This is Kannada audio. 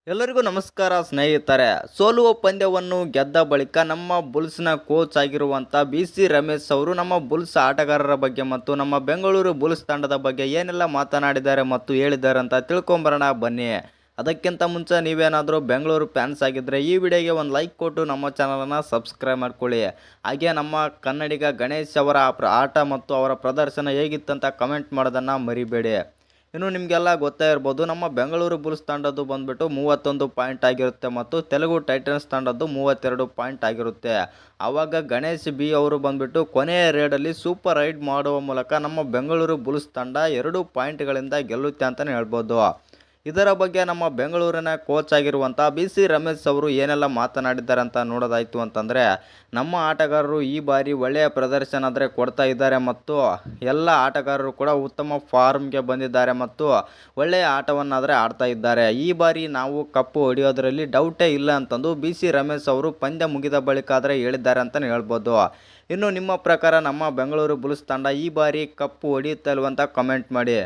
ಎಲ್ಲರಿಗೂ ನಮಸ್ಕಾರ ಸ್ನೇಹಿತರೆ. ಸೋಲುವ ಪಂದ್ಯವನ್ನು ಗೆದ್ದ ಬಳಿಕ ನಮ್ಮ ಬುಲ್ಸ್ನ ಕೋಚ್ ಆಗಿರುವಂಥ BC ರಮೇಶ್ ಅವರು ನಮ್ಮ ಬುಲ್ಸ್ ಆಟಗಾರರ ಬಗ್ಗೆ ಮತ್ತು ನಮ್ಮ ಬೆಂಗಳೂರು ಬುಲ್ಸ್ ತಂಡದ ಬಗ್ಗೆ ಏನೆಲ್ಲ ಮಾತನಾಡಿದ್ದಾರೆ ಮತ್ತು ಹೇಳಿದ್ದಾರೆ ಅಂತ ತಿಳ್ಕೊಂಬರೋಣ ಬನ್ನಿ. ಅದಕ್ಕಿಂತ ಮುಂಚೆ ನೀವೇನಾದರೂ ಬೆಂಗಳೂರು ಫ್ಯಾನ್ಸ್ ಆಗಿದ್ದರೆ ಈ ವಿಡಿಯೋಗೆ ಒಂದು ಲೈಕ್ ಕೊಟ್ಟು ನಮ್ಮ ಚಾನಲನ್ನು ಸಬ್ಸ್ಕ್ರೈಬ್ ಮಾಡ್ಕೊಳ್ಳಿ. ಹಾಗೆ ನಮ್ಮ ಕನ್ನಡಿಗ ಗಣೇಶ್ ಅವರ ಆಟ ಮತ್ತು ಅವರ ಪ್ರದರ್ಶನ ಹೇಗಿತ್ತಂತ ಕಮೆಂಟ್ ಮಾಡೋದನ್ನು ಮರಿಬೇಡಿ. ಇನ್ನು ನಿಮಗೆಲ್ಲ ಗೊತ್ತೇ ಇರ್ಬೋದು, ನಮ್ಮ ಬೆಂಗಳೂರು ಬುಲ್ಸ್ ತಂಡದ್ದು ಬಂದುಬಿಟ್ಟು 31 ಪಾಯಿಂಟ್ ಆಗಿರುತ್ತೆ ಮತ್ತು ತೆಲುಗು ಟೈಟನ್ಸ್ ತಂಡದ್ದು 32 ಪಾಯಿಂಟ್ ಆಗಿರುತ್ತೆ. ಆವಾಗ ಗಣೇಶ್ ಬಿ ಅವರು ಬಂದುಬಿಟ್ಟು ಕೊನೆಯ ರೇಡಲ್ಲಿ ಸೂಪರ್ ರೈಡ್ ಮಾಡುವ ಮೂಲಕ ನಮ್ಮ ಬೆಂಗಳೂರು ಬುಲ್ಸ್ ತಂಡ 2 ಪಾಯಿಂಟ್ಗಳಿಂದ ಗೆಲ್ಲುತ್ತೆ ಅಂತಲೇ ಹೇಳ್ಬೋದು. ಇದರ ಬಗ್ಗೆ ನಮ್ಮ ಬೆಂಗಳೂರಿನ ಕೋಚ್ ಆಗಿರುವಂಥ BC ರಮೇಶ್ ಅವರು ಏನೆಲ್ಲ ಮಾತನಾಡಿದ್ದಾರೆ ಅಂತ ನೋಡೋದಾಯಿತು ಅಂತಂದರೆ, ನಮ್ಮ ಆಟಗಾರರು ಈ ಬಾರಿ ಒಳ್ಳೆಯ ಪ್ರದರ್ಶನ ಕೊಡ್ತಾ ಇದ್ದಾರೆ ಮತ್ತು ಎಲ್ಲ ಆಟಗಾರರು ಕೂಡ ಉತ್ತಮ ಫಾರ್ಮ್ಗೆ ಬಂದಿದ್ದಾರೆ ಮತ್ತು ಒಳ್ಳೆಯ ಆಟವನ್ನಾದರೆ ಆಡ್ತಾ ಇದ್ದಾರೆ. ಈ ಬಾರಿ ನಾವು ಕಪ್ಪು ಹೊಡೆಯೋದರಲ್ಲಿ ಡೌಟೇ ಇಲ್ಲ ಅಂತಂದು BC ರಮೇಶ್ ಅವರು ಪಂದ್ಯ ಮುಗಿದ ಬಳಿಕ ಹೇಳಿದ್ದಾರೆ ಅಂತಲೇ ಹೇಳ್ಬೋದು. ಇನ್ನು ನಿಮ್ಮ ಪ್ರಕಾರ ನಮ್ಮ ಬೆಂಗಳೂರು ಬುಲ್ಸ್ ತಂಡ ಈ ಬಾರಿ ಕಪ್ಪು ಹೊಡೆಯುತ್ತಾ ಇಲ್ವಂತ ಕಮೆಂಟ್ ಮಾಡಿ.